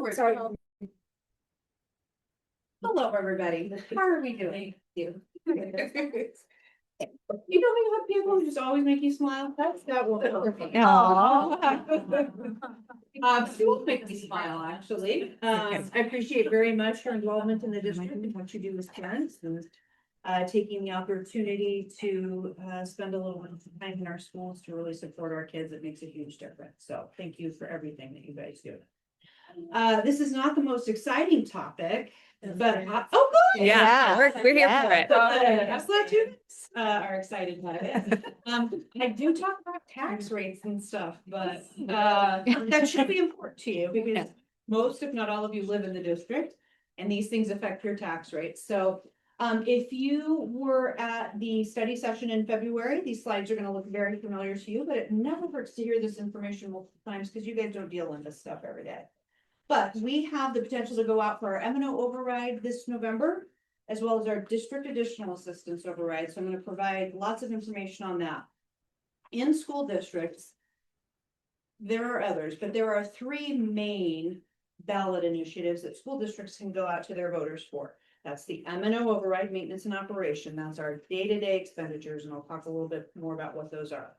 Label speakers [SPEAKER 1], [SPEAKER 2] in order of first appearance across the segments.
[SPEAKER 1] Sorry. Hello, everybody. How are we doing? You know, we have people who just always make you smile. That's not what. School makes me smile, actually. I appreciate very much your involvement in the district and what you do as parents. Taking the opportunity to spend a little bit of time in our schools to really support our kids. It makes a huge difference. So thank you for everything that you guys do. This is not the most exciting topic, but oh, good.
[SPEAKER 2] Yeah, we're here for it.
[SPEAKER 1] I'm glad you are excited about it. I do talk about tax rates and stuff, but that should be important to you because most, if not all of you, live in the district, and these things affect your tax rates. So if you were at the study session in February, these slides are going to look very familiar to you, but it never hurts to hear this information multiple times because you guys don't deal in this stuff every day. But we have the potential to go out for our M&O override this November, as well as our district additional assistance override. So I'm going to provide lots of information on that. In school districts, there are others, but there are three main ballot initiatives that school districts can go out to their voters for. That's the M&O override, maintenance and operation. That's our day-to-day expenditures, and I'll talk a little bit more about what those are.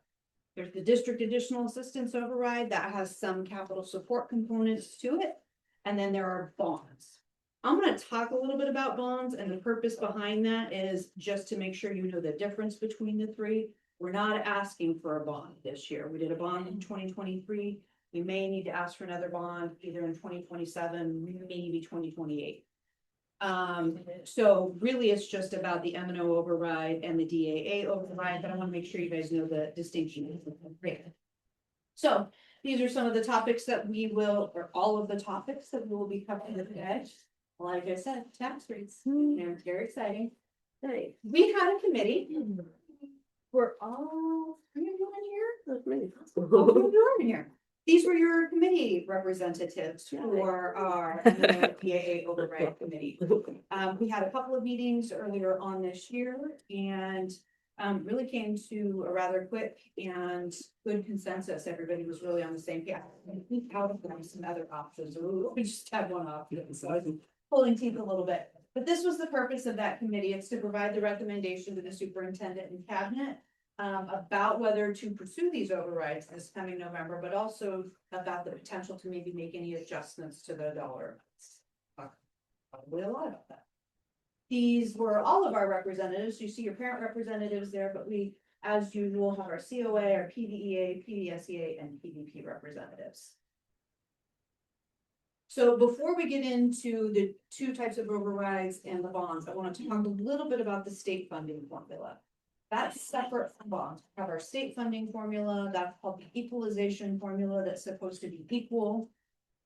[SPEAKER 1] There's the district additional assistance override that has some capital support components to it. And then there are bonds. I'm going to talk a little bit about bonds, and the purpose behind that is just to make sure you know the difference between the three. We're not asking for a bond this year. We did a bond in 2023. We may need to ask for another bond either in 2027, maybe 2028. So really it's just about the M&O override and the DAA override, but I want to make sure you guys know the distinction. So these are some of the topics that we will, or all of the topics that we will be covering today. Like I said, tax rates, they're very exciting. We had a committee. We're all three of you in here? Oh, you are in here. These were your committee representatives for our DAA override committee. We had a couple of meetings earlier on this year and really came to a rather quick and good consensus. Everybody was really on the same page. We have some other options. We just had one option, so I was pulling teeth a little bit. But this was the purpose of that committee. It's to provide the recommendation to the superintendent and cabinet about whether to pursue these overrides this coming November, but also about the potential to maybe make any adjustments to the dollar amounts. Probably a lot about that. These were all of our representatives. You see your parent representatives there, but we, as usual, have our COA, our PDEA, PDSEA, and PDP representatives. So before we get into the two types of overrides and the bonds, I want to talk a little bit about the state funding formula. That's separate from bonds. We have our state funding formula. That's called the equalization formula. That's supposed to be equal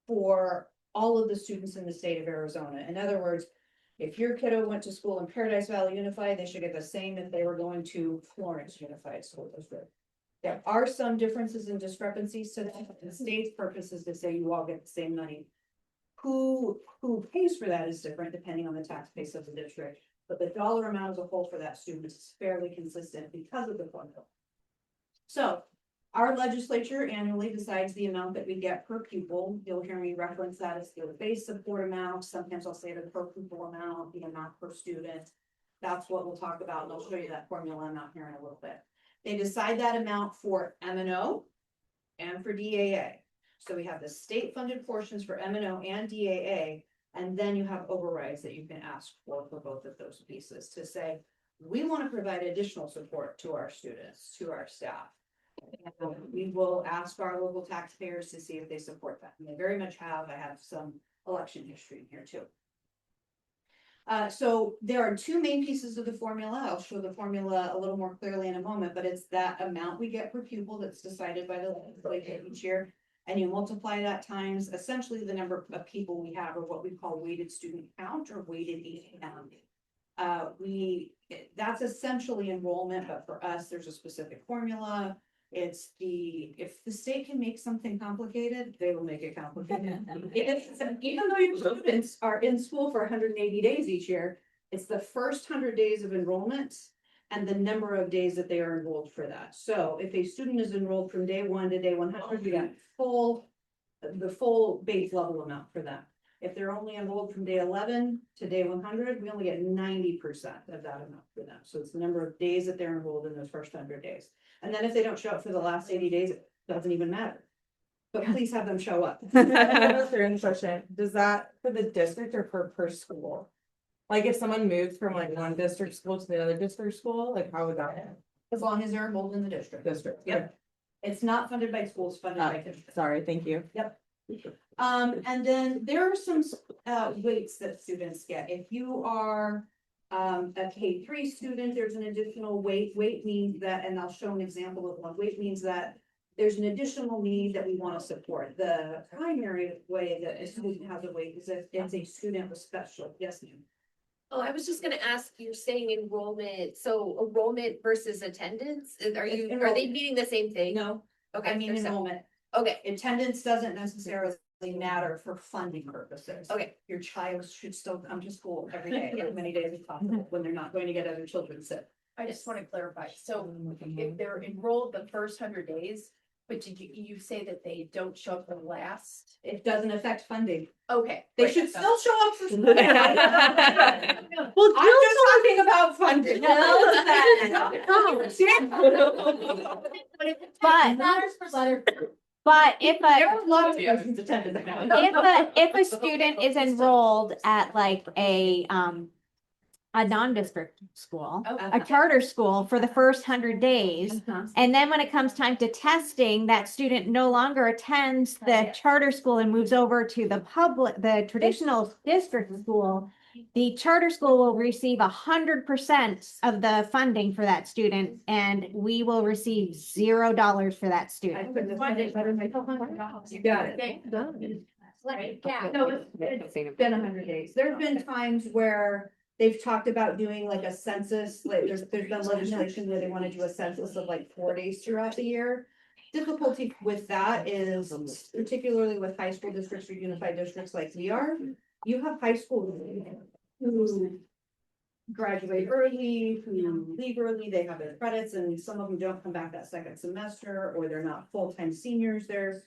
[SPEAKER 1] for all of the students in the state of Arizona. In other words, if your kiddo went to school in Paradise Valley Unified, they should get the same if they were going to Florence Unified School District. There are some differences and discrepancies to that. The state's purpose is to say you all get the same money. Who pays for that is different depending on the tax base of the district. But the dollar amount as a whole for that student is fairly consistent because of the formula. So our legislature annually decides the amount that we get per pupil. You'll hear me reference that as the base support amount. Sometimes I'll say the per pupil amount, the amount per student. That's what we'll talk about, and I'll show you that formula amount here in a little bit. They decide that amount for M&O and for DAA. So we have the state funded portions for M&O and DAA. And then you have overrides that you can ask for both of those pieces to say, we want to provide additional support to our students, to our staff. And we will ask our local taxpayers to see if they support that. And they very much have. I have some election history in here too. So there are two main pieces of the formula. I'll show the formula a little more clearly in a moment, but it's that amount we get per pupil that's decided by the legislature each year. And you multiply that times essentially the number of people we have, or what we call weighted student count or weighted age count. That's essentially enrollment, but for us, there's a specific formula. It's if the state can make something complicated, they will make it complicated. Even though your students are in school for 180 days each year, it's the first 100 days of enrollment and the number of days that they are enrolled for that. So if a student is enrolled from day 1 to day 100, you got full the full base level amount for them. If they're only enrolled from day 11 to day 100, we only get 90% of that amount for them. So it's the number of days that they're enrolled in those first 100 days. And then if they don't show up for the last 80 days, it doesn't even matter. But please have them show up.
[SPEAKER 3] Another question, does that for the district or per school? Like if someone moved from like one district school to the other district school, like how would that happen?
[SPEAKER 1] As long as they're enrolled in the district.
[SPEAKER 3] District.
[SPEAKER 1] Yep. It's not funded by schools, funded by districts.
[SPEAKER 3] Sorry, thank you.
[SPEAKER 1] And then there are some weights that students get. If you are a K3 student, there's an additional weight. Weight means that, and I'll show an example of one. Weight means that there's an additional need that we want to support. The primary way that a student has a weight is if it's a student with special. Yes, ma'am.
[SPEAKER 2] Oh, I was just gonna ask, you're saying enrollment, so enrollment versus attendance, are they
[SPEAKER 1] Enrollment.
[SPEAKER 2] meaning the same thing?
[SPEAKER 1] No,
[SPEAKER 2] Okay,
[SPEAKER 1] I mean
[SPEAKER 2] they're separate.
[SPEAKER 1] enrollment.
[SPEAKER 2] Okay,
[SPEAKER 1] Attendance doesn't necessarily matter for funding purposes.
[SPEAKER 2] okay,
[SPEAKER 1] Your child should still come to school every day, as many days as possible, when they're not going to get other children sick.
[SPEAKER 4] I just want to clarify, so if they're enrolled the first 100 days, but did you say that they don't show up the last?
[SPEAKER 1] It doesn't affect funding.
[SPEAKER 4] Okay.
[SPEAKER 1] They
[SPEAKER 4] right,
[SPEAKER 1] should
[SPEAKER 4] so-
[SPEAKER 1] still show up for school.
[SPEAKER 2] Well,
[SPEAKER 1] I'm just talking about funding.
[SPEAKER 5] But if
[SPEAKER 1] There
[SPEAKER 5] a,
[SPEAKER 1] are a lot of questions attended now.
[SPEAKER 5] if a student is enrolled at like a non-district school, a charter school for the first 100 days, and then when it comes time to testing, that student no longer attends the charter school and moves over to the traditional district school, the charter school will receive 100% of the funding for that student, and we will receive $0 for that
[SPEAKER 1] I
[SPEAKER 5] student.
[SPEAKER 1] couldn't have said it better myself. You got it. No, it's been 100 days. There's been times where they've talked about doing like a census, like there's been legislation where they want to do a census of like 4 days throughout the year. Difficulty with that is particularly with high school districts or unified districts like we are, you have high school who graduate early, who leave early, they have their credits, and some of them don't come back that second semester, or they're not full-time seniors their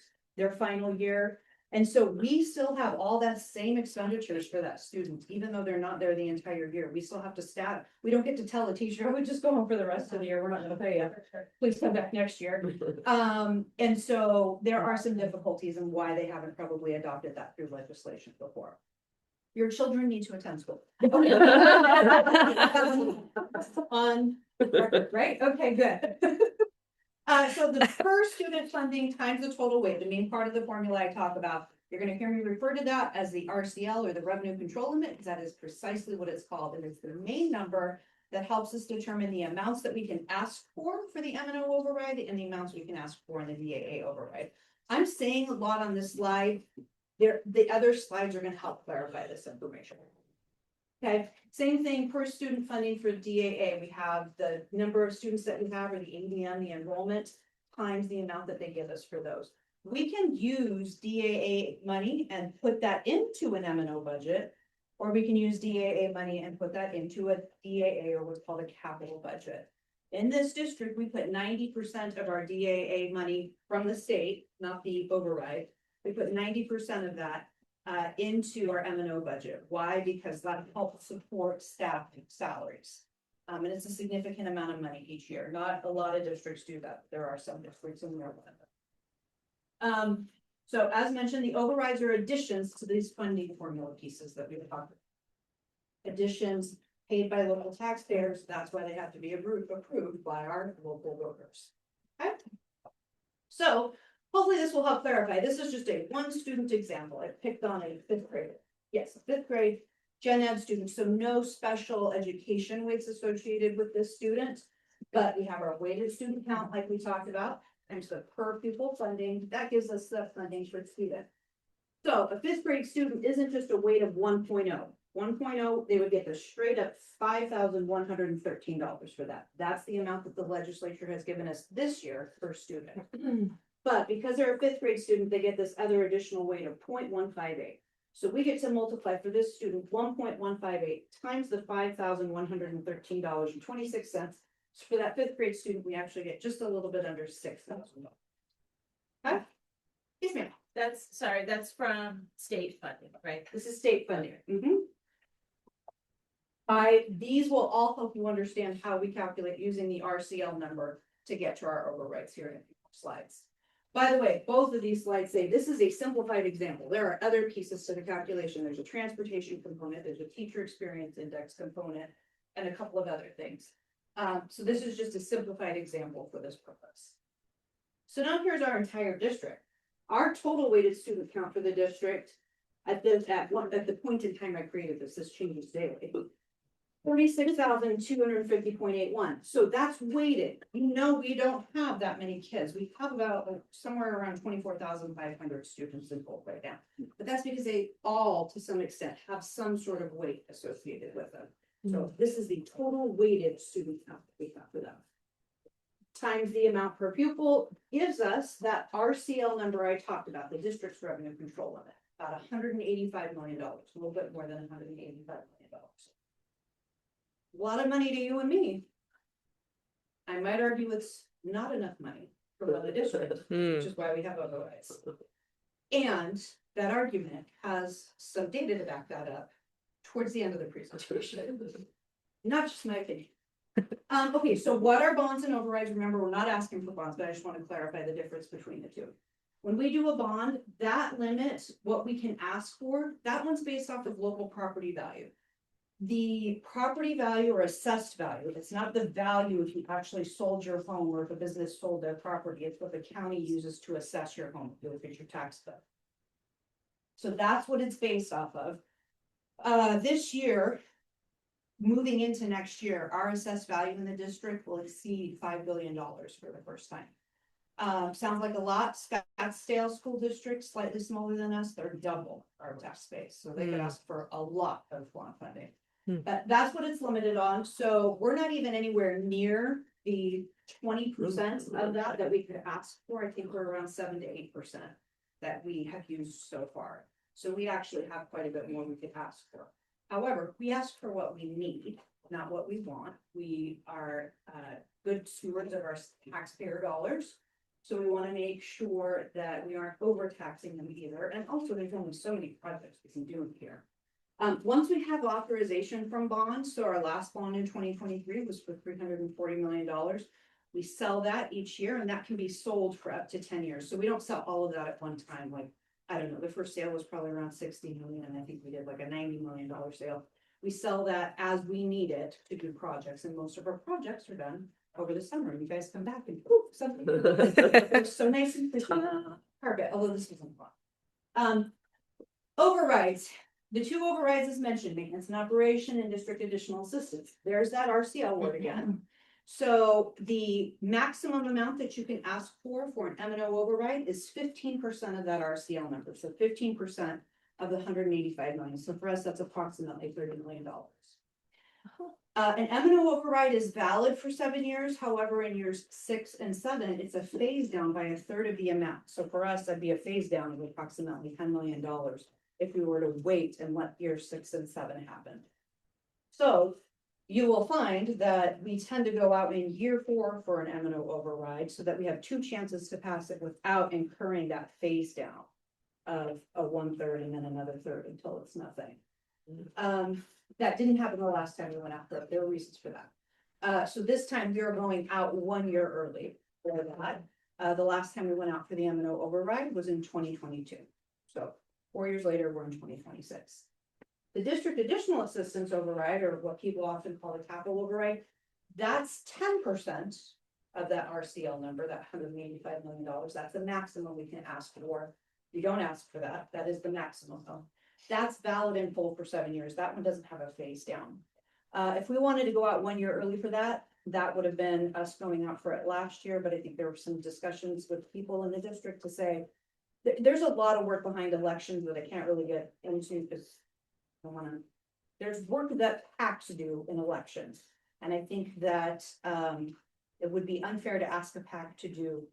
[SPEAKER 1] final year. And so we still have all that same expenditures for that student, even though they're not there the entire year. We still have to staff. We don't get to tell a teacher, oh, just go home for the rest of the year. We're not gonna pay you. Please come back next year. And so there are some difficulties in why they haven't probably adopted that through legislation before. Your children need to attend school. On record, right? Okay, good. So the per student funding times the total weight, the main part of the formula I talk about, you're gonna hear me refer to that as the RCL or the revenue control limit, because that is precisely what it's called, and it's the main number that helps us determine the amounts that we can ask for the M&O override and the amounts we can ask for in the DAA override. I'm saying a lot on this slide. The other slides are gonna help clarify this information. Okay, same thing per student funding for DAA. We have the number of students that we have, or the ADM, the enrollment, times the amount that they give us for those. We can use DAA money and put that into an M&O budget, or we can use DAA money and put that into a DAA, or what's called a capital budget. In this district, we put 90% of our DAA money from the state, not the override. We put 90% of that into our M&O budget. Why? Because that helps support staff salaries. And it's a significant amount of money each year. Not a lot of districts do that. There are some districts in there. So as mentioned, the overrides are additions to these funding formula pieces that we talked about. Additions paid by local taxpayers. That's why they have to be approved by our local voters. Okay. So hopefully this will help clarify. This is just a one student example. I picked on a fifth grader. Yes, a fifth grade gen ed student. So no special education weights associated with this student. But we have our weighted student count like we talked about. And so per pupil funding, that gives us the funding for the student. So a fifth grade student isn't just a weight of 1.0. 1.0, they would get the straight up $5,113 for that. That's the amount that the legislature has given us this year per student. But because they're a fifth grade student, they get this other additional weight of 0.158. So we get to multiply for this student 1.158 times the $5,113.26. So for that fifth grade student, we actually get just a little bit under $6,000. Okay? Yes, ma'am.
[SPEAKER 6] That's from state funding, right?
[SPEAKER 1] This is state funding. These will all help you understand how we calculate using the RCL number to get to our overrides here in a few slides. By the way, both of these slides say this is a simplified example. There are other pieces to the calculation. There's a transportation component, there's a teacher experience index component, and a couple of other things. So this is just a simplified example for this purpose. So now here's our entire district. Our total weighted student count for the district at the point in time I created this changes daily. 36,250.81. So that's weighted. You know, we don't have that many kids. We have about somewhere around 24,500 students in full right now. But that's because they all, to some extent, have some sort of weight associated with them. So this is the total weighted student count that we have for them. Times the amount per pupil gives us that RCL number I talked about, the district's revenue control limit, about $185 million, a little bit more than $185 million. A lot of money to you and me. I might argue it's not enough money for other districts, which is why we have overrides. And that argument has some data to back that up towards the end of the presentation. Not just my opinion. Okay, so what are bonds and overrides? Remember, we're not asking for bonds, but I just want to clarify the difference between the two. When we do a bond, that limits what we can ask for. That one's based off of local property value. The property value or assessed value, it's not the value if you actually sold your home or if a business sold their property, it's what the county uses to assess your home, you look at your tax bill. So that's what it's based off of. This year, moving into next year, our assessed value in the district will exceed $5 billion for the first time. Sounds like a lot. Scottsdale School District, slightly smaller than us, they're double our tax base, so they could ask for a lot of bond funding. But that's what it's limited on, so we're not even anywhere near the 20% of that we could ask for. I think we're around 7 to 8% that we have used so far. So we actually have quite a bit more we could ask for. However, we ask for what we need, not what we want. We are good stewards of our taxpayer dollars. So we want to make sure that we aren't overtaxing them either. And also there's only so many projects we can do here. Once we have authorization from bonds, so our last bond in 2023 was for $340 million. We sell that each year and that can be sold for up to 10 years. So we don't sell all of that at one time. Like, I don't know, the first sale was probably around 60 million. And I think we did like a $90 million sale. We sell that as we need it to do projects. And most of our projects are done over the summer. You guys come back and poof, something. It's so nice and pretty. Carpet, although this wasn't fun. Overrides. The two overrides as mentioned, maintenance and operation and district additional assistance. There's that RCL word again. So the maximum amount that you can ask for an M&O override is 15% of that RCL number. So 15% of the 185 million. So for us, that's approximately $30 million. An M&O override is valid for 7 years. However, in years 6 and 7, it's a phase down by a third of the amount. So for us, that'd be a phase down of approximately $10 million if we were to wait and let years 6 and 7 happen. So you will find that we tend to go out in year 4 for an M&O override so that we have 2 chances to pass it without incurring that phase down of a 1/3 and then another third until it's nothing. That didn't happen the last time we went out. There were reasons for that. So this time we are going out 1 year early for that. The last time we went out for the M&O override was in 2022. So 4 years later, we're in 2026. The district additional assistance override, or what people often call the capital override, that's 10% of that RCL number, that $185 million. That's the maximum we can ask for. You don't ask for that. That is the maximum. That's valid in full for 7 years. That one doesn't have a phase down. If we wanted to go out 1 year early for that, that would have been us going out for it last year. But I think there were some discussions with people in the district to say, there's a lot of work behind elections that I can't really get into because I want to. There's work that PACs do in elections, and I think that it would be unfair to ask a PAC to do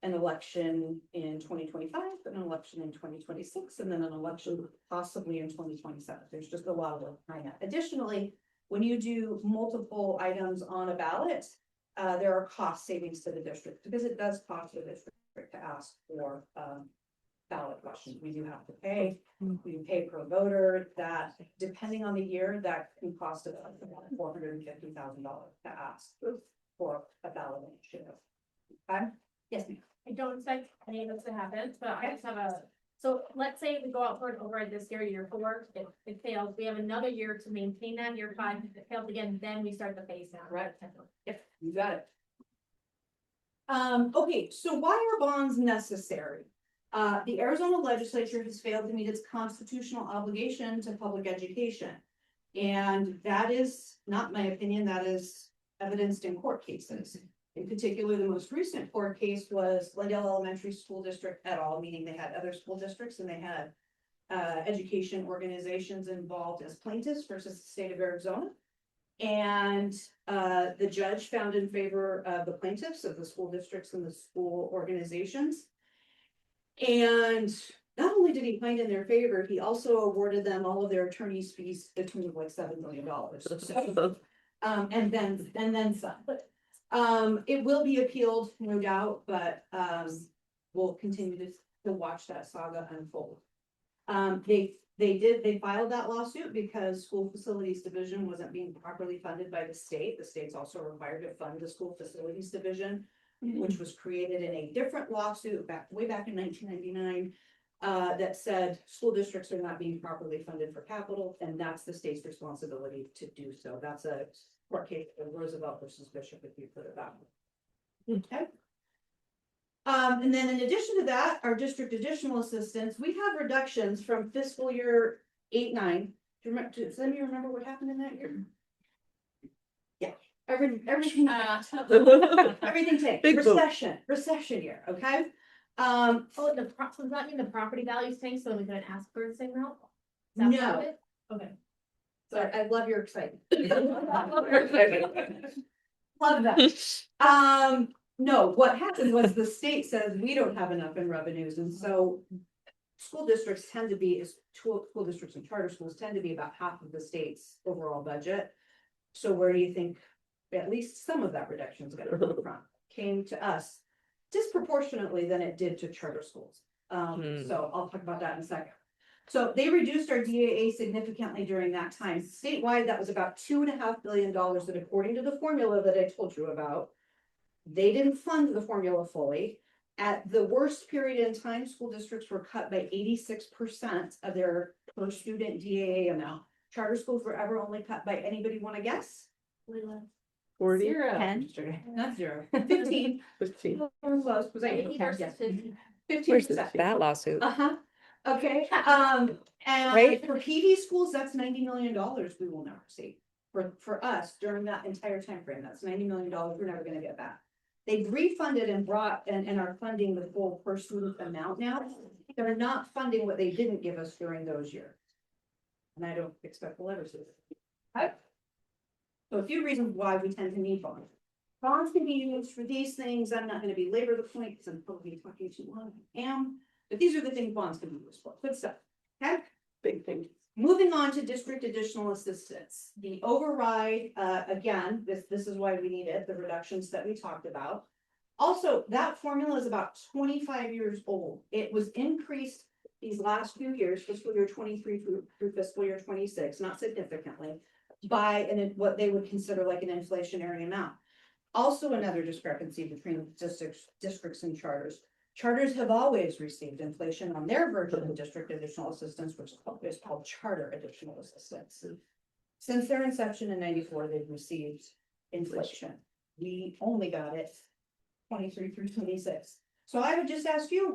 [SPEAKER 1] an election in 2025, an election in 2026, and then an election possibly in 2027. There's just a lot of work behind that. Additionally, when you do multiple items on a ballot, there are cost savings to the district because it does cost the district to ask for ballot questions. We do have to pay. We pay per voter. That, depending on the year, that can cost about $450,000 to ask for a ballot initiative. Okay? Yes, ma'am.
[SPEAKER 6] I don't expect any of this to happen, but I just have so let's say we go out for an override this year 4, it fails, we have another year to maintain that, year 5, if it fails again, then we start the phase down.
[SPEAKER 1] Right. Yep, you got it. Okay, so why are bonds necessary? The Arizona legislature has failed to meet its constitutional obligation to public education. And that is not my opinion, that is evidenced in court cases. In particular, the most recent court case was Glendale Elementary School District et al., meaning they had other school districts and they had education organizations involved as plaintiffs versus the state of Arizona. And the judge found in favor of the plaintiffs of the school districts and the school organizations. And not only did he find in their favor, he also awarded them all of their attorney's fees between like $7 million. So, and then some. It will be appealed, no doubt, but we'll continue to watch that saga unfold. They filed that lawsuit because school facilities division wasn't being properly funded by the state. The state's also required to fund the school facilities division, which was created in a different lawsuit way back in 1999. That said school districts are not being properly funded for capital, and that's the state's responsibility to do so. That's a court case of Roosevelt versus Bishop, if you've heard of that. Okay. And then in addition to that, our district additional assistants, we have reductions from fiscal year 8-9. Does anybody remember what happened in that year? Yeah, everything, everything tanked. Recession year, okay?
[SPEAKER 6] Oh, does that mean the property values tank, so we couldn't ask for the same amount? Is that part
[SPEAKER 1] No.
[SPEAKER 6] of it? Okay.
[SPEAKER 1] So I love your excitement. Love that. No, what happened was the state says we don't have enough in revenues, and so school districts tend to be, school districts and charter schools tend to be about half of the state's overall budget. So where do you think at least some of that reduction is gonna come from? Came to us disproportionately than it did to charter schools. So I'll talk about that in a second. So they reduced our DAA significantly during that time. Statewide, that was about $2.5 billion that, according to the formula that I told you about, they didn't fund the formula fully. At the worst period in time, school districts were cut by 86% of their per student DAA amount. Charter schools were ever only cut by, anybody want to guess?
[SPEAKER 3] 40.
[SPEAKER 1] 0.
[SPEAKER 5] 10.
[SPEAKER 1] Not 0. 15.
[SPEAKER 3] 15.
[SPEAKER 1] Close. Was I
[SPEAKER 6] 80 versus
[SPEAKER 1] yes.
[SPEAKER 6] 50.
[SPEAKER 1] 15%.
[SPEAKER 7] That lawsuit.
[SPEAKER 1] Uh-huh. Okay, and
[SPEAKER 7] Right.
[SPEAKER 1] for PD schools, that's $90 million we will never see. For us during that entire time frame, that's $90 million we're never gonna get back. They've refunded and brought and are funding the full per student amount now. They're not funding what they didn't give us during those years. And I don't expect we'll ever see it. Okay. So a few reasons why we tend to need bonds. Bonds can be used for these things. I'm not gonna belabor the point because I'm probably talking too long. I am. But these are the things bonds can be used for. Good stuff. Okay.
[SPEAKER 3] Big thing.
[SPEAKER 1] Moving on to district additional assistance. The override, again, this is why we need it, the reductions that we talked about. Also, that formula is about 25 years old. It was increased these last few years, fiscal year 23 through fiscal year 26, not significantly, by what they would consider like an inflationary amount. Also, another discrepancy between districts and charters. Charters have always received inflation on their version of district additional assistance, which is called charter additional assistance. Since their inception in 94, they've received inflation. We only got it 23 through 26. So I would just ask you,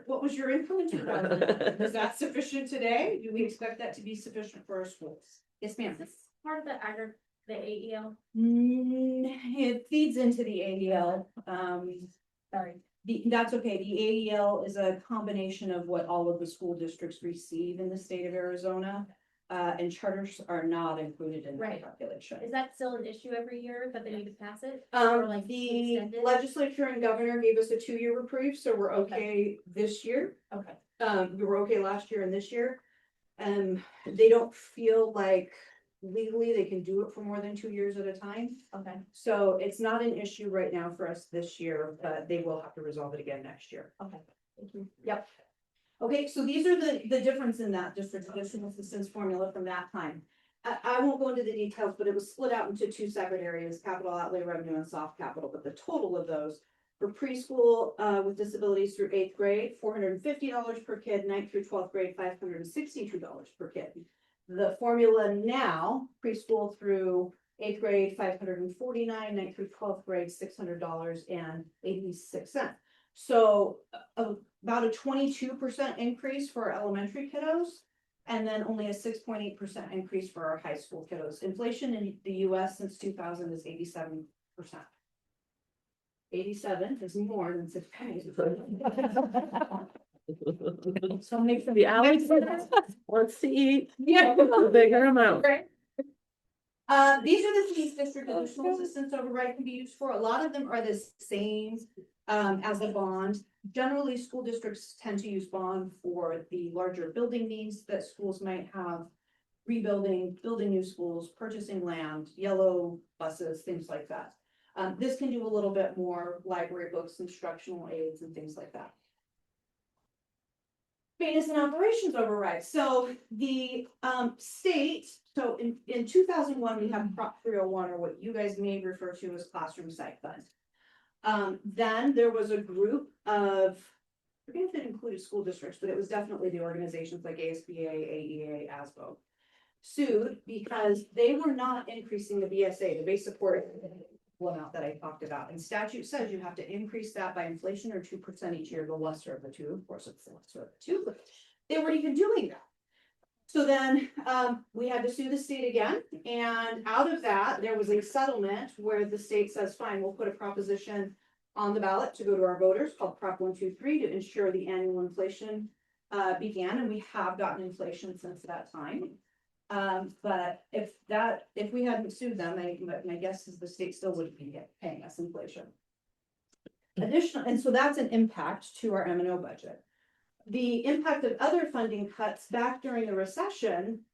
[SPEAKER 1] what was your input in 2011? Is that sufficient today? Do we expect that to be sufficient for our schools? Yes, ma'am.
[SPEAKER 6] Is this part of the AEL?
[SPEAKER 1] It feeds into the AEL.
[SPEAKER 6] Sorry.
[SPEAKER 1] That's okay. The AEL is a combination of what all of the school districts receive in the state of Arizona. And charters are not included in that
[SPEAKER 6] Right.
[SPEAKER 1] calculation.
[SPEAKER 6] Is that still an issue every year that they need to pass it? Or like
[SPEAKER 1] The
[SPEAKER 6] extended?
[SPEAKER 1] legislature and governor gave us a 2-year reprieve, so we're okay this year.
[SPEAKER 6] Okay.
[SPEAKER 1] We were okay last year and this year. They don't feel like legally they can do it for more than 2 years at a time.
[SPEAKER 6] Okay.
[SPEAKER 1] So it's not an issue right now for us this year, but they will have to resolve it again next year.
[SPEAKER 6] Okay. Thank you.
[SPEAKER 1] Yep. Okay, so these are the difference in that district additional assistance formula from that time. I won't go into the details, but it was split out into two separate areas, capital outlay revenue and soft capital, but the total of those for preschool, with disabilities through eighth grade, $450 per kid, ninth through twelfth grade, $562 per kid. The formula now, preschool through eighth grade, $549, ninth through twelfth grade, $600.86. So about a 22% increase for our elementary kiddos, and then only a 6.8% increase for our high school kiddos. Inflation in the US since 2000 is 87%. 87 is more than 6 pennies. So make sure
[SPEAKER 7] The Alex wants to eat a bigger amount.
[SPEAKER 1] These are the things district additional assistance override can be used for. A lot of them are the same as a bond. Generally, school districts tend to use bond for the larger building needs that schools might have. Rebuilding, building new schools, purchasing land, yellow buses, things like that. This can do a little bit more library books, instructional aids and things like that. Maintenance and operations override. So the state, so in 2001, we have Prop 301, or what you guys may refer to as classroom site fund. Then there was a group of, I forget if it included school districts, but it was definitely the organizations like ASBA, AEA, ASBO, sued because they were not increasing the BSA, the base support amount that I talked about. And statute says you have to increase that by inflation or 2% each year, the lesser of the two. Of course, it's the lesser of the two, but they weren't even doing that. So then we had to sue the state again. And out of that, there was a settlement where the state says, fine, we'll put a proposition on the ballot to go to our voters called Prop 123 to ensure the annual inflation began. And we have gotten inflation since that time. But if we hadn't sued them, my guess is the state still wouldn't be paying us inflation. Additional, and so that's an impact to our M&O budget. The impact of other funding cuts back during the recession,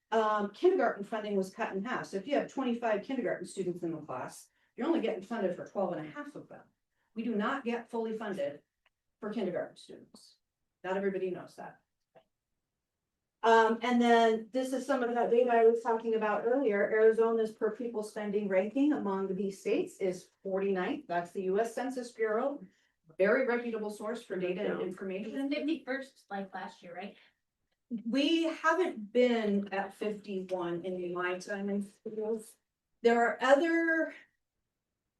[SPEAKER 1] kindergarten funding was cut in half. So if you have 25 kindergarten students in the class, you're only getting funded for 12 and a half of them. We do not get fully funded for kindergarten students. Not everybody knows that. And then this is some of that data I was talking about earlier. Arizona's per pupil spending ranking among these states is 49th. That's the US Census Bureau. Very reputable source for data and information.
[SPEAKER 6] 51st like last year, right?
[SPEAKER 1] We haven't been at 51 in my time in schools. There are other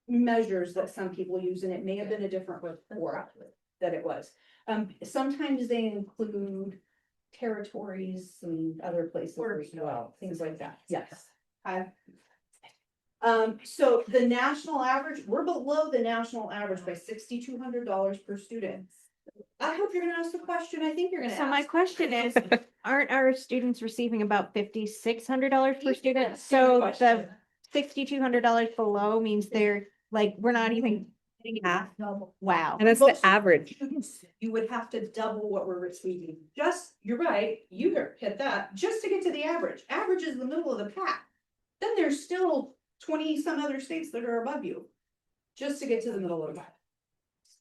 [SPEAKER 1] measures that some people use, and it may have been a different report that it was. Sometimes they include territories and other places as well, things like that. Yes. So the national average, we're below the national average by $6,200 per student. I hope you're gonna ask the question I think you're gonna
[SPEAKER 5] So my
[SPEAKER 1] ask.
[SPEAKER 5] question is, aren't our students receiving about $5,600 per student?
[SPEAKER 1] Good
[SPEAKER 5] So
[SPEAKER 1] question.
[SPEAKER 5] the $6,200 below means they're like, we're not even getting half. Wow.
[SPEAKER 7] And that's
[SPEAKER 1] Most
[SPEAKER 7] the average.
[SPEAKER 1] students, you would have to double what we're receiving. Just, you're right, you hit that, just to get to the average. Average is the middle of the pack. Then there's still 20 some other states that are above you, just to get to the middle of the pack.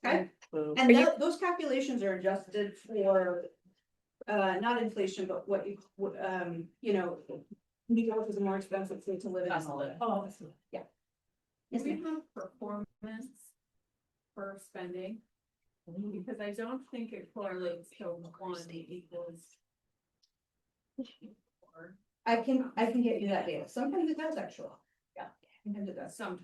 [SPEAKER 1] Okay, and those calculations are adjusted for, not inflation, but what you, you know, New York is a more expensive state to live in.
[SPEAKER 4] Oh,
[SPEAKER 1] Yeah.
[SPEAKER 8] Do we have performance for spending? Because I don't think it correlates to one equals. Four.
[SPEAKER 1] I can get you that data. Sometimes it does actually. Yeah. Sometimes it does.
[SPEAKER 8] Sometimes.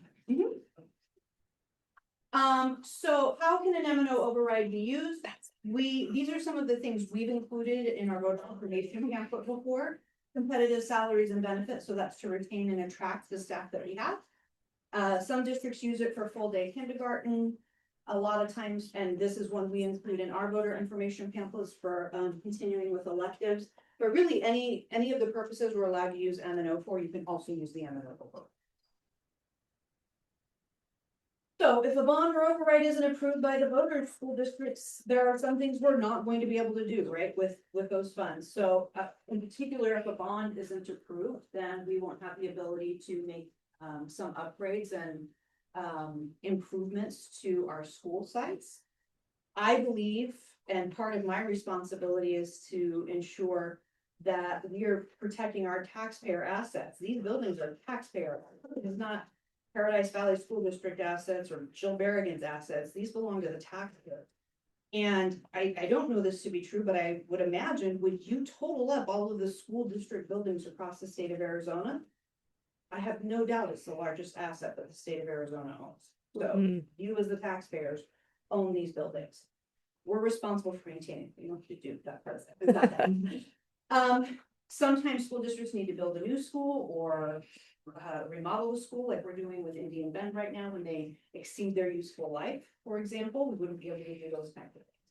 [SPEAKER 1] So how can an M&O override be used? These are some of the things we've included in our voter information pamphlet before. Competitive salaries and benefits, so that's to retain and attract the staff that we have. Some districts use it for full day kindergarten. A lot of times, and this is one we include in our voter information pamphlets for continuing with electives. But really, any of the purposes we're allowed to use M&O for, you can also use the M&O for. So if a bond or override isn't approved by the voters, school districts, there are some things we're not going to be able to do, right, with those funds. So in particular, if a bond isn't approved, then we won't have the ability to make some upgrades and improvements to our school sites. I believe And part of my responsibility is to ensure that we are protecting our taxpayer assets. These buildings are taxpayer, it's not Paradise Valley School District assets or Jill Barragan's assets. These belong to the taxpayer. And I don't know this to be true, but I would imagine, would you total up all of the school district buildings across the state of Arizona? I have no doubt it's the largest asset that the state of Arizona owns. So you as the taxpayers own these buildings. We're responsible for maintaining, you don't have to do that part of it. We've got that. Sometimes school districts need to build a new school or remodel a school like we're doing with Indian Bend right now when they exceed their useful life, for example, we wouldn't be able to do those kinds of things.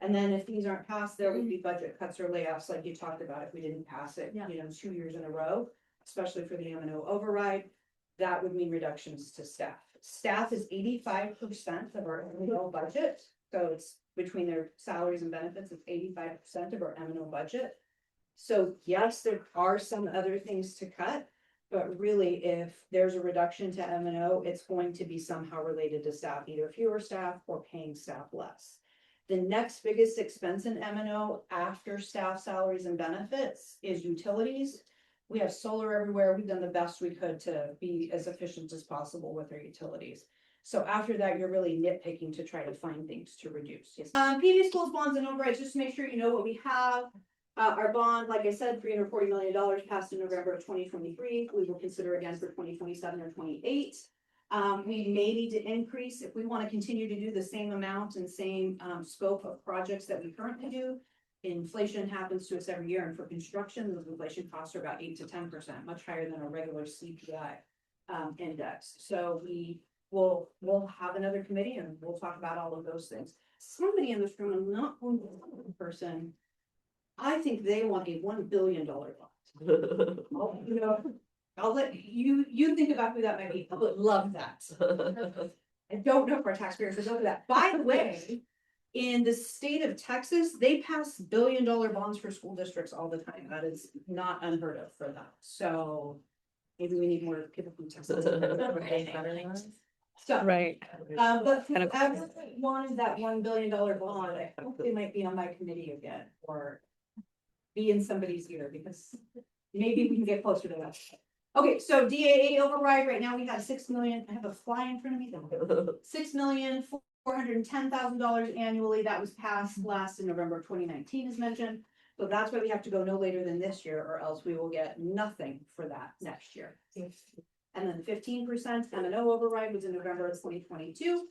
[SPEAKER 1] And then if these aren't passed, there would be budget cuts or layoffs like you talked about if we didn't pass it,
[SPEAKER 6] Yeah.
[SPEAKER 1] 2 years in a row, especially for the M&O override. That would mean reductions to staff. Staff is 85% of our M&O budget. So it's between their salaries and benefits, it's 85% of our M&O budget. So yes, there are some other things to cut, but really if there's a reduction to M&O, it's going to be somehow related to staff, either fewer staff or paying staff less. The next biggest expense in M&O after staff salaries and benefits is utilities. We have solar everywhere. We've done the best we could to be as efficient as possible with our utilities. So after that, you're really nitpicking to try to find things to reduce. Yes. PV schools, bonds and overrides, just to make sure you know what we have. Our bond, like I said, $340 million passed in November of 2023. We will consider again for 2027 or 28. We may need to increase if we want to continue to do the same amount and same scope of projects that we currently do. Inflation happens to us every year, and for construction, those inflation costs are about 8 to 10%, much higher than a regular CPI index. So we'll have another committee and we'll talk about all of those things. Somebody in this room, I'm not going to the person, I think they want a $1 billion bond. I'll let you think about who that might be. I would love that. I don't know if our taxpayers would know that. By the way, in the state of Texas, they pass $1 billion bonds for school districts all the time. That is not unheard of for them. So maybe we need more people from Texas. So,
[SPEAKER 7] Right.
[SPEAKER 1] but
[SPEAKER 7] Kind of
[SPEAKER 1] whoever wanted that $1 billion bond, I hope they might be on my committee again or be in somebody's ear because maybe we can get closer to that. Okay, so DAA override, right now we have 6 million, I have a fly in front of me. $6,410,000 annually. That was passed last in November of 2019 as mentioned. So that's why we have to go no later than this year or else we will get nothing for that next year. And then 15% M&O override was in November of 2022.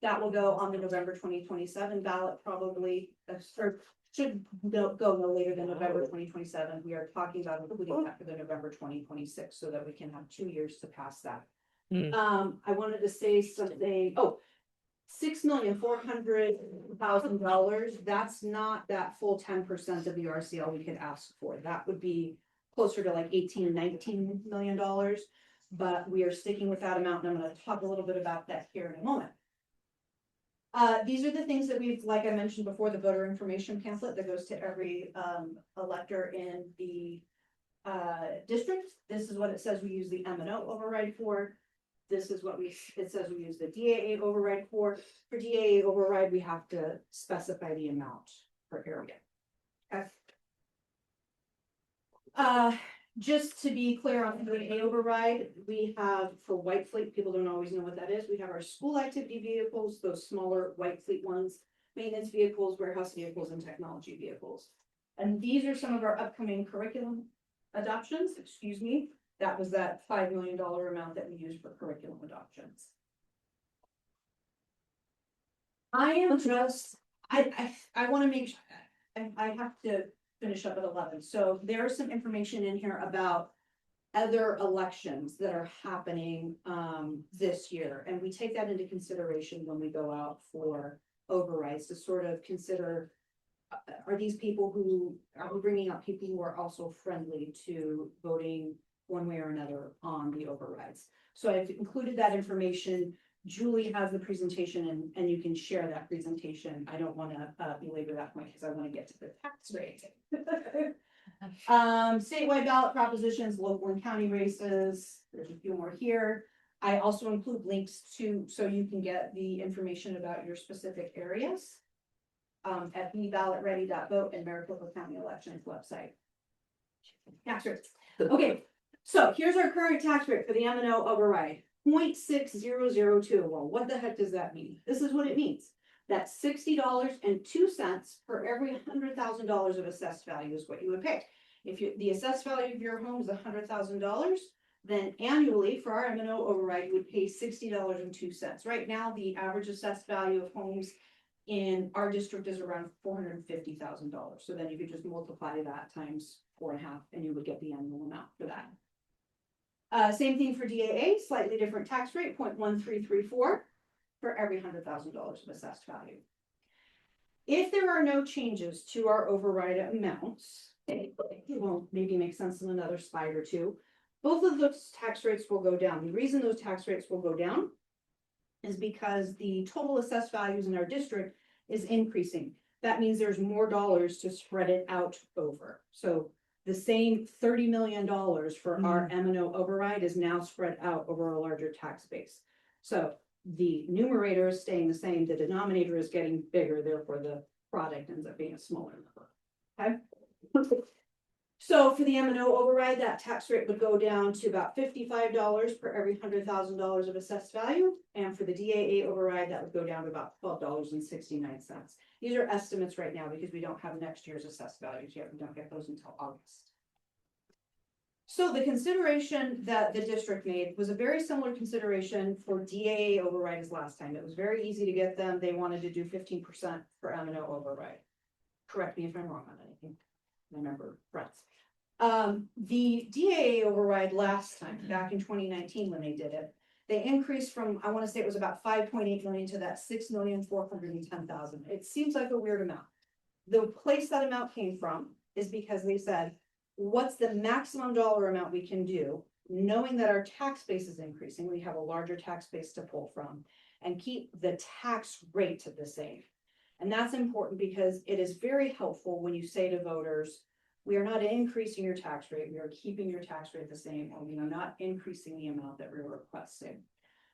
[SPEAKER 1] That will go on the November 2027 ballot probably, or should go no later than November 2027. We are talking about including that for the November 2026 so that we can have 2 years to pass that. I wanted to say something, $6,400,000, that's not that full 10% of the RCL we could ask for. That would be closer to like $18-19 million. But we are sticking with that amount, and I'm going to talk a little bit about that here in a moment. These are the things that we've, like I mentioned before, the voter information pamphlet that goes to every elector in the district. This is what it says we use the M&O override for. This is what it says we use the DAA override for. For DAA override, we have to specify the amount per area. Okay. Just to be clear on the DAA override, we have for white fleet, people don't always know what that is. We have our school activity vehicles, those smaller white fleet ones, maintenance vehicles, warehouse vehicles, and technology vehicles. And these are some of our upcoming curriculum adoptions, excuse me. That was that $5 million amount that we used for curriculum adoptions. I am just, I want to make sure, I have to finish up at 11. So there's some information in here about other elections that are happening this year. And we take that into consideration when we go out for overrides to sort of consider, are these people who, are we bringing up people who are also friendly to voting one way or another on the overrides? So I've included that information. Julie has the presentation and you can share that presentation. I don't want to belabor that point because I want to get to the tax rate. Statewide ballot propositions, local and county races. There's a few more here. I also include links to, so you can get the information about your specific areas. at beballotready.vote and Maricopa County Elections website. Tax rates. Okay, so here's our current tax rate for the M and O override, 0.6002. Well, what the heck does that mean? This is what it means. That's $60.02 for every $100,000 of assessed value is what you would pay. If the assessed value of your home is $100,000, then annually for our M&O override, you would pay $60.02. Right now, the average assessed value of homes in our district is around $450,000. So then you could just multiply that times 4.5, and you would get the annual amount for that. Same thing for DAA, slightly different tax rate, 0.1334 for every $100,000 of assessed value. If there are no changes to our override amounts, it will maybe make sense in another slide or two. Both of those tax rates will go down. The reason those tax rates will go down is because the total assessed values in our district is increasing. That means there's more dollars to spread it out over. So the same $30 million for our M&O override is now spread out over a larger tax base. So the numerator is staying the same, the denominator is getting bigger, therefore the product ends up being a smaller number. Okay. So for the M&O override, that tax rate would go down to about $55 per every $100,000 of assessed value. And for the DAA override, that would go down to about $12.69. These are estimates right now because we don't have next year's assessed values yet. We don't get those until August. So the consideration that the district made was a very similar consideration for DAA override as last time. It was very easy to get them. They wanted to do 15% for M&O override. Correct me if I'm wrong on anything. Remember, friends. The DAA override last time, back in 2019 when they did it, they increased from, I want to say it was about 5.8 million to that 6,410,000. It seems like a weird amount. The place that amount came from is because they said, what's the maximum dollar amount we can do, knowing that our tax base is increasing, we have a larger tax base to pull from, and keep the tax rate the same. And that's important because it is very helpful when you say to voters, we are not increasing your tax rate, we are keeping your tax rate the same, or we are not increasing the amount that we're requesting.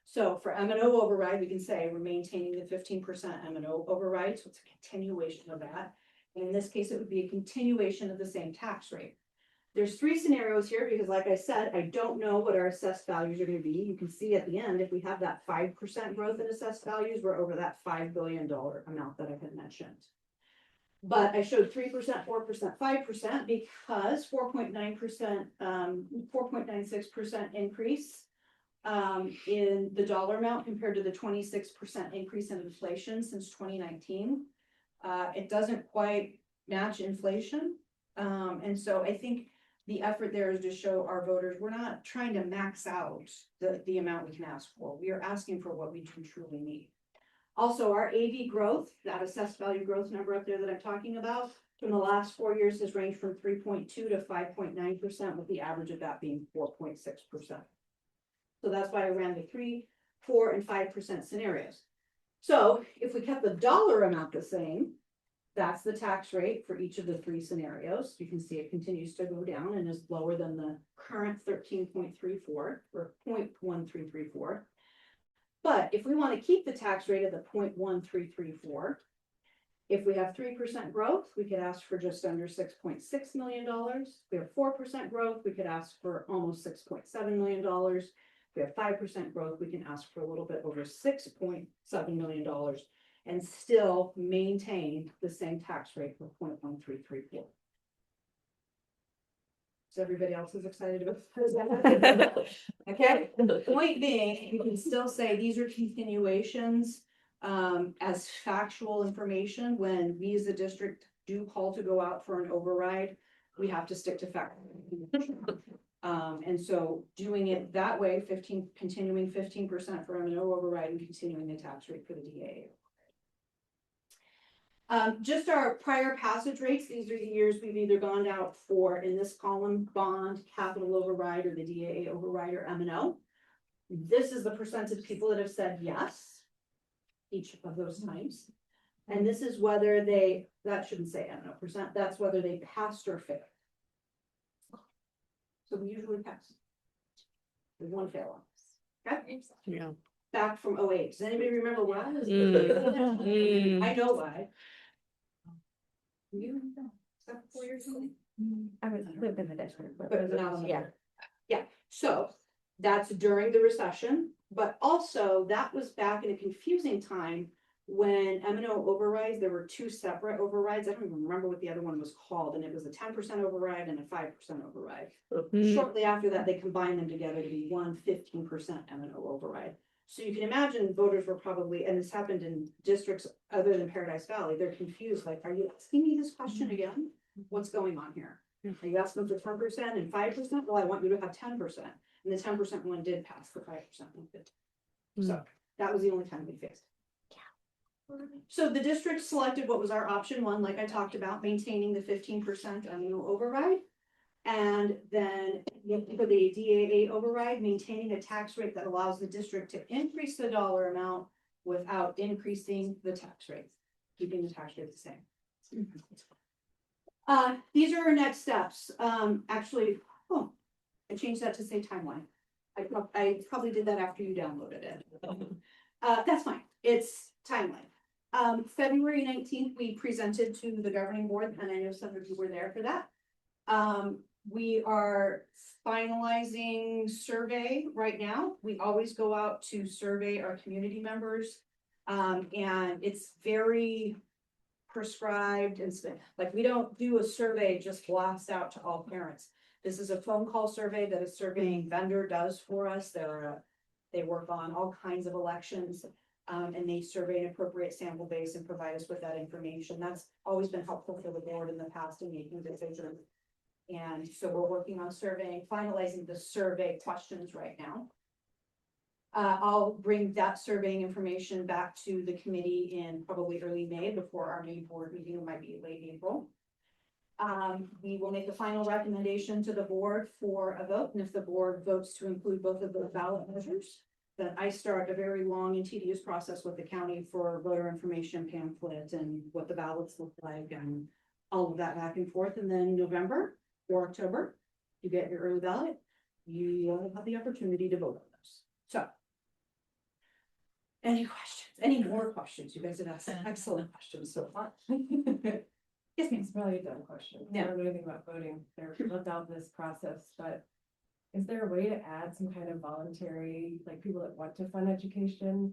[SPEAKER 1] So for M&O override, we can say we're maintaining the 15% M&O override, so it's a continuation of that. And in this case, it would be a continuation of the same tax rate. There's 3 scenarios here because like I said, I don't know what our assessed values are going to be. You can see at the end, if we have that 5% growth in assessed values, we're over that $5 billion amount that I had mentioned. But I showed 3%, 4%, 5% because 4.9%, 4.96% increase in the dollar amount compared to the 26% increase in inflation since 2019. It doesn't quite match inflation. And so I think the effort there is to show our voters, we're not trying to max out the amount we can ask for. We are asking for what we can truly need. Also, our AV growth, that assessed value growth number up there that I'm talking about, from the last 4 years has ranged from 3.2 to 5.9%, with the average of that being 4.6%. So that's why I ran the 3, 4, and 5% scenarios. So if we kept the dollar amount the same, that's the tax rate for each of the 3 scenarios. You can see it continues to go down and is lower than the current 13.34 or 0.1334. But if we want to keep the tax rate at the 0.1334, if we have 3% growth, we could ask for just under $6.6 million. If we have 4% growth, we could ask for almost $6.7 million. If we have 5% growth, we can ask for a little bit over $6.7 million and still maintain the same tax rate for 0.1334. So everybody else is excited about that. Okay, point being, you can still say these are continuations as factual information. When we as a district do call to go out for an override, we have to stick to fact. And so doing it that way, continuing 15% for M&O override and continuing the tax rate for the DAA. Just our prior passage rates, these are the years we've either gone out for in this column, bond, capital override, or the DAA override, or M&O. This is the percentage of people that have said yes, each of those times. And this is whether they, that shouldn't say M&O percent, that's whether they passed or failed. So we usually pass. There's one fail on this. Okay?
[SPEAKER 7] Yeah.
[SPEAKER 1] Back from 08. Does anybody remember why? I know why. You, is that 4 years ago?
[SPEAKER 5] I was lived in the district.
[SPEAKER 1] But it was not on the
[SPEAKER 5] Yeah.
[SPEAKER 1] board. Yeah, so that's during the recession, but also that was back in a confusing time when M&O overrides, there were two separate overrides. I don't even remember what the other one was called, and it was a 10% override and a 5% override. Shortly after that, they combined them together to be one 15% M&O override. So you can imagine voters were probably, and this happened in districts other than Paradise Valley, they're confused, like, are you asking me this question again? What's going on here? Are you asking for 10% and 5%? Well, I want you to have 10%. And the 10% one did pass, the 5% one did. So that was the only time we faced. So the district selected what was our option one, like I talked about, maintaining the 15% annual override. And then for the DAA override, maintaining a tax rate that allows the district to increase the dollar amount without increasing the tax rate, keeping the tax rate the same. These are our next steps. Actually, I changed that to say timeline. I probably did that after you downloaded it. That's fine. It's timeline. February 19th, we presented to the governing board, and I know some of you were there for that. We are finalizing survey right now. We always go out to survey our community members. And it's very prescribed and like, we don't do a survey just blast out to all parents. This is a phone call survey that a surveying vendor does for us. They work on all kinds of elections. And they survey an appropriate sample base and provide us with that information. That's always been helpful for the board in the past in making decisions. And so we're working on surveying, finalizing the survey questions right now. I'll bring that surveying information back to the committee in probably early May before our May board meeting, it might be late April. We will make a final recommendation to the board for a vote, and if the board votes to include both of the ballot measures, then I start a very long and tedious process with the county for voter information pamphlet and what the ballots look like and all of that back and forth. And then November or October, you get your early ballot, you have the opportunity to vote on those. So. Any questions? Any more questions? You guys have asked excellent questions so far. Yes, ma'am.
[SPEAKER 9] It's probably a dumb question.
[SPEAKER 1] Yeah.
[SPEAKER 9] I don't know anything about voting there without this process, but is there a way to add some kind of voluntary, like people that want to fund education,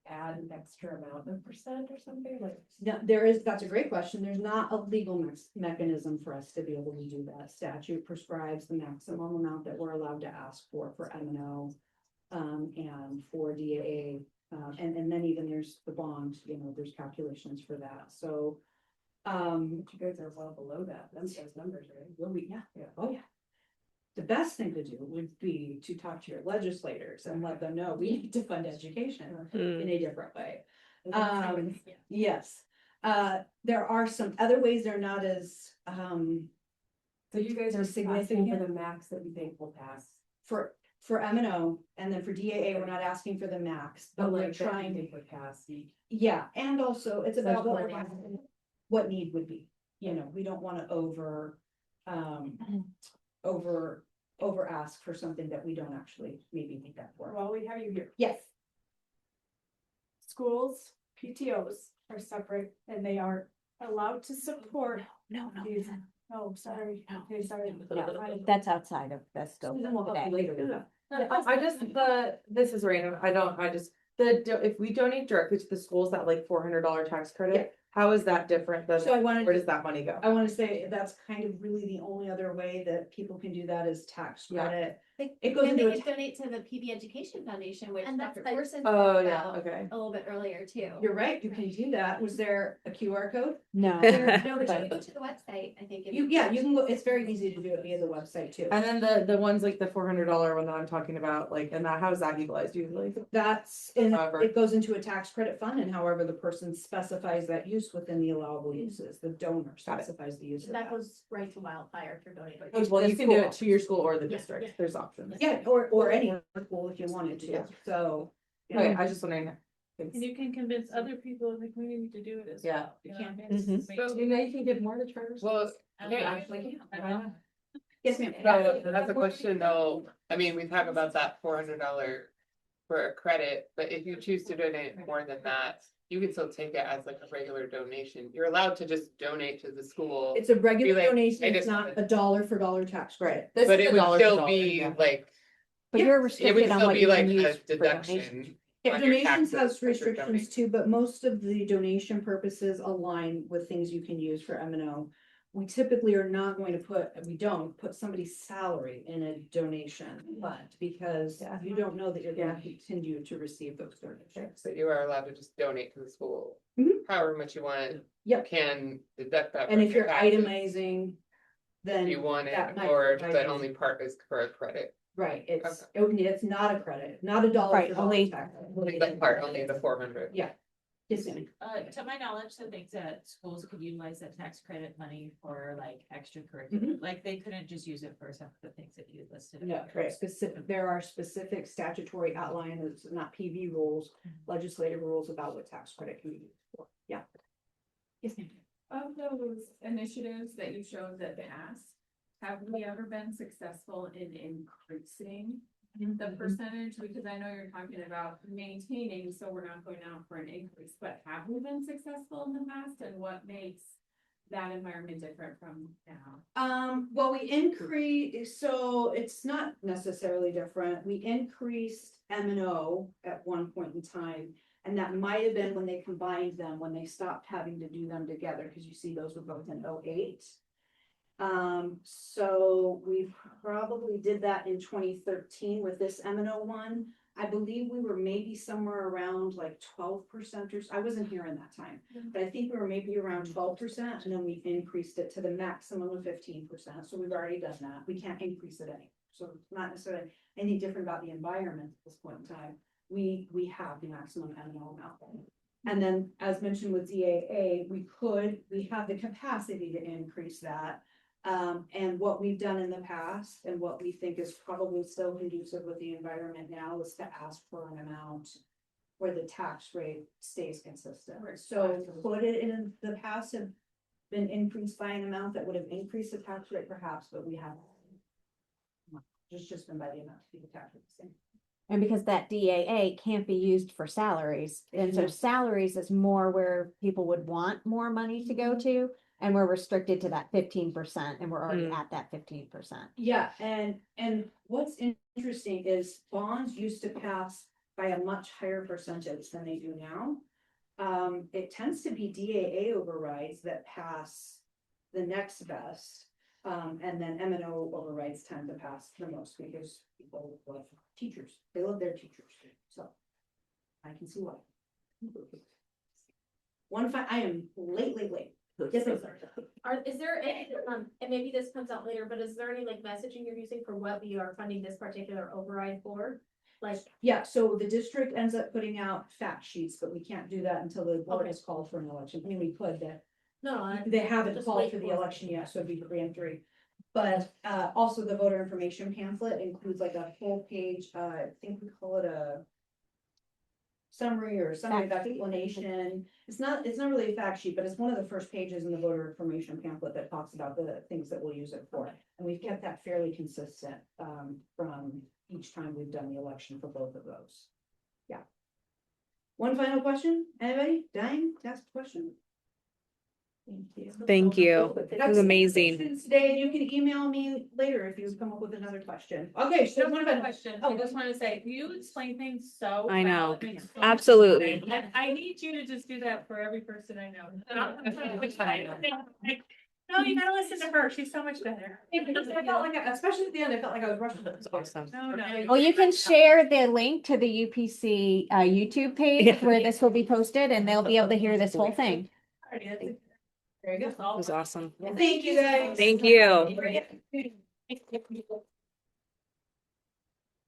[SPEAKER 9] add an extra amount of percent or something like?
[SPEAKER 1] No, that's a great question. There's not a legal mechanism for us to be able to do that. Statute prescribes the maximum amount that we're allowed to ask for M&O, and for DAA, and then even there's the bond, there's calculations for that. So,
[SPEAKER 9] You guys are well below that, those numbers, right?
[SPEAKER 1] will we? Yeah. Oh, yeah. The best thing to do would be to talk to your legislators and let them know we need to fund education in a different way. Yes. There are some other ways they're not as,
[SPEAKER 9] So you guys are asking for the max that you think will pass.
[SPEAKER 1] for M&O, and then for DAA, we're not asking for the max, but we're
[SPEAKER 9] like that you
[SPEAKER 1] trying.
[SPEAKER 9] think would pass.
[SPEAKER 1] Yeah, and also it's about
[SPEAKER 9] Social
[SPEAKER 1] what need would be, we don't wanna over ask for something that we don't actually maybe need that for.
[SPEAKER 6] Well, we have you here.
[SPEAKER 1] Yes,
[SPEAKER 6] Schools, PTOs are separate and they are allowed to support
[SPEAKER 5] No,
[SPEAKER 6] these. Oh, sorry. Okay, sorry.
[SPEAKER 5] that's outside of the scope
[SPEAKER 1] Susan will help you
[SPEAKER 5] today.
[SPEAKER 1] later.
[SPEAKER 3] I just, this is random, if we donate directly to the schools, that like $400 tax credit, how is that different than,
[SPEAKER 1] So I wanted
[SPEAKER 3] where
[SPEAKER 1] to
[SPEAKER 3] does that money go?
[SPEAKER 1] I want to say that's kind of really the only other way that people can do that is tax
[SPEAKER 3] Yeah.
[SPEAKER 1] credit. It goes
[SPEAKER 6] And
[SPEAKER 1] into
[SPEAKER 6] they
[SPEAKER 1] a,
[SPEAKER 6] could donate to the PB Education Foundation, which
[SPEAKER 2] And that's
[SPEAKER 6] Dr.
[SPEAKER 2] the-
[SPEAKER 6] Corson
[SPEAKER 3] Oh,
[SPEAKER 6] talked
[SPEAKER 3] yeah,
[SPEAKER 6] about
[SPEAKER 3] okay.
[SPEAKER 6] a little bit earlier too.
[SPEAKER 1] you're right, you can do that. Was there a QR code?
[SPEAKER 5] No.
[SPEAKER 2] No, but you
[SPEAKER 5] But-
[SPEAKER 2] can go to the website, I think.
[SPEAKER 1] You can go, it's very easy to do it via the website too.
[SPEAKER 3] And then the ones like the $400 one that I'm talking about, like, and that, how is that utilized usually?
[SPEAKER 1] That's, and
[SPEAKER 3] However.
[SPEAKER 1] it goes into a tax credit fund, and however the person specifies that use within the allowable uses, the donor
[SPEAKER 3] Got it.
[SPEAKER 1] specifies the use of
[SPEAKER 6] That
[SPEAKER 1] that.
[SPEAKER 6] goes right to wildfire for donating.
[SPEAKER 3] Well, you
[SPEAKER 1] The
[SPEAKER 3] can do
[SPEAKER 1] school.
[SPEAKER 3] it to your school or the
[SPEAKER 6] Yeah,
[SPEAKER 3] district,
[SPEAKER 6] yeah.
[SPEAKER 3] there's options.
[SPEAKER 1] Yeah, or any school if you wanted to,
[SPEAKER 3] Yeah.
[SPEAKER 1] so.
[SPEAKER 3] Okay, I just wondering.
[SPEAKER 8] And you can convince other people in the community to do it as
[SPEAKER 3] Yeah.
[SPEAKER 8] well.
[SPEAKER 1] You can.
[SPEAKER 8] So,
[SPEAKER 3] You know, you can give more to charters.
[SPEAKER 10] Well,
[SPEAKER 8] okay.
[SPEAKER 3] Actually,
[SPEAKER 1] Yes, ma'am.
[SPEAKER 10] so that's a question though, I mean, we talk about that $400 for a credit, but if you choose to donate more than that, You can still take it as like a regular donation. You're allowed to just donate to the school.
[SPEAKER 1] It's a regular
[SPEAKER 10] like,
[SPEAKER 1] donation,
[SPEAKER 10] I
[SPEAKER 1] it's
[SPEAKER 10] just
[SPEAKER 1] not
[SPEAKER 10] wanted-
[SPEAKER 1] a dollar for dollar tax credit.
[SPEAKER 3] This
[SPEAKER 10] But
[SPEAKER 3] is
[SPEAKER 10] it
[SPEAKER 3] a
[SPEAKER 10] would
[SPEAKER 3] dollar for
[SPEAKER 10] still
[SPEAKER 3] dollar,
[SPEAKER 10] be
[SPEAKER 3] yeah.
[SPEAKER 10] like,
[SPEAKER 5] But
[SPEAKER 1] Yeah,
[SPEAKER 5] you're
[SPEAKER 10] it would
[SPEAKER 5] restricted on
[SPEAKER 10] still
[SPEAKER 5] what
[SPEAKER 10] be
[SPEAKER 5] you can
[SPEAKER 10] like a
[SPEAKER 5] use for donation.
[SPEAKER 10] deduction.
[SPEAKER 1] Yeah,
[SPEAKER 10] on your
[SPEAKER 1] donations
[SPEAKER 10] taxes
[SPEAKER 1] has
[SPEAKER 10] as you're
[SPEAKER 1] restrictions
[SPEAKER 10] donating.
[SPEAKER 1] too, but most of the donation purposes align with things you can use for M and O. We typically are not going to put, we don't put somebody's salary in a donation fund because
[SPEAKER 3] Yeah.
[SPEAKER 1] you don't know that you're gonna continue to receive those donations.
[SPEAKER 10] So you are allowed to just donate to the school.
[SPEAKER 1] Mhm.
[SPEAKER 10] However much you want, you
[SPEAKER 1] Yep,
[SPEAKER 10] can deduct that.
[SPEAKER 1] and
[SPEAKER 10] from
[SPEAKER 1] if
[SPEAKER 10] your
[SPEAKER 1] you're
[SPEAKER 10] taxes
[SPEAKER 1] itemizing, then.
[SPEAKER 10] If you want it,
[SPEAKER 1] that might
[SPEAKER 10] or
[SPEAKER 1] provide
[SPEAKER 10] but
[SPEAKER 1] you-
[SPEAKER 10] only part is for a credit.
[SPEAKER 1] Right, it's not a credit, not a dollar
[SPEAKER 5] Right,
[SPEAKER 1] for dollar
[SPEAKER 5] only-
[SPEAKER 1] tax.
[SPEAKER 10] Only the part, only the 400.
[SPEAKER 1] Yeah. Yes, Amy.
[SPEAKER 11] To my knowledge, the things that schools could utilize that tax credit money for like extracurricular, like they couldn't just use it for some of the things that you listed.
[SPEAKER 1] No, right, specific, there are specific statutory outlines, not PV rules, legislative rules about what tax credit can be used for, yeah. Yes, ma'am.
[SPEAKER 8] Of those initiatives that you showed that passed, have we ever been successful in increasing the percentage? Because I know you're talking about maintaining, so we're not going out for an increase, but have we been successful in the past, and what makes that environment different from now?
[SPEAKER 1] Well, we increase, so it's not necessarily different. We increased M and O at one point in time. And that might have been when they combined them, when they stopped having to do them together, because you see those were both in 08. So we probably did that in 2013 with this M and O one. I believe we were maybe somewhere around like 12% or so. I wasn't here in that time, but I think we were maybe around 12%, and then we increased it to the maximum of 15%. So we've already done that. We can't increase it any. So it's not necessarily anything different about the environment at this point in time. We have the maximum M and O amount. And then, as mentioned with DAA, we have the capacity to increase that. And what we've done in the past and what we think is probably still conducive with the environment now is to ask for an amount where the tax rate stays consistent. So would it in the past have been increased by an amount that would have increased the tax rate perhaps, but we haven't. It's just been by the amount to keep the tax rate the same.
[SPEAKER 5] And because that DAA can't be used for salaries, and so
[SPEAKER 1] No.
[SPEAKER 5] salaries is more where people would want more money to go to. And we're restricted to that 15%, and we're already at that 15%.
[SPEAKER 1] Yeah, and what's interesting is bonds used to pass by a much higher percentage than they do now. It tends to be DAA overrides that pass the next best. And then M and O overrides tend to pass the most because people love teachers, they love their teachers, so. I can see why. I am late. Yes, I'm sorry.
[SPEAKER 6] Is there any, and maybe this comes out later, but is there any like messaging you're using for what we are funding this particular override for? Like,
[SPEAKER 1] Yeah, so the district ends up putting out fact sheets, but we can't do that until the board is called for an election. I mean, we could, that
[SPEAKER 6] no,
[SPEAKER 1] they haven't
[SPEAKER 6] just
[SPEAKER 1] called
[SPEAKER 6] wait
[SPEAKER 1] for the
[SPEAKER 6] for it.
[SPEAKER 1] election yet, so it'd be pre-entry. But also the voter information pamphlet includes like a full page, I think we call it a summary or summary of explanation. It's not really a fact sheet, but it's one of the first pages in the voter information pamphlet that talks about the things that we'll use it for. And we've kept that fairly consistent from each time we've done the election for both of those. Yeah. One final question, anybody dying to ask a question?
[SPEAKER 7] Thank you. That was amazing.
[SPEAKER 1] Today, you can email me later if you come up with another question. Okay, so
[SPEAKER 6] One
[SPEAKER 1] one
[SPEAKER 6] other
[SPEAKER 1] final
[SPEAKER 6] question,
[SPEAKER 1] Oh,
[SPEAKER 6] I just wanna say, you explain things so.
[SPEAKER 7] I know.
[SPEAKER 6] well, it makes so much
[SPEAKER 7] Absolutely.
[SPEAKER 6] sense. And I need you to just do that for every person I know. No, you gotta listen to her, she's so much better.
[SPEAKER 1] I felt like, especially at the end, I felt like I was rushing.
[SPEAKER 7] Awesome.
[SPEAKER 6] No.
[SPEAKER 5] Well, you can share the link to the UPC YouTube page
[SPEAKER 7] Yeah.
[SPEAKER 5] where this will be posted, and they'll be able to hear this whole thing.
[SPEAKER 1] There you go.
[SPEAKER 7] It was awesome.
[SPEAKER 1] Thank you, guys.
[SPEAKER 7] Thank you.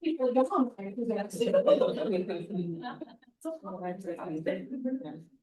[SPEAKER 1] People don't.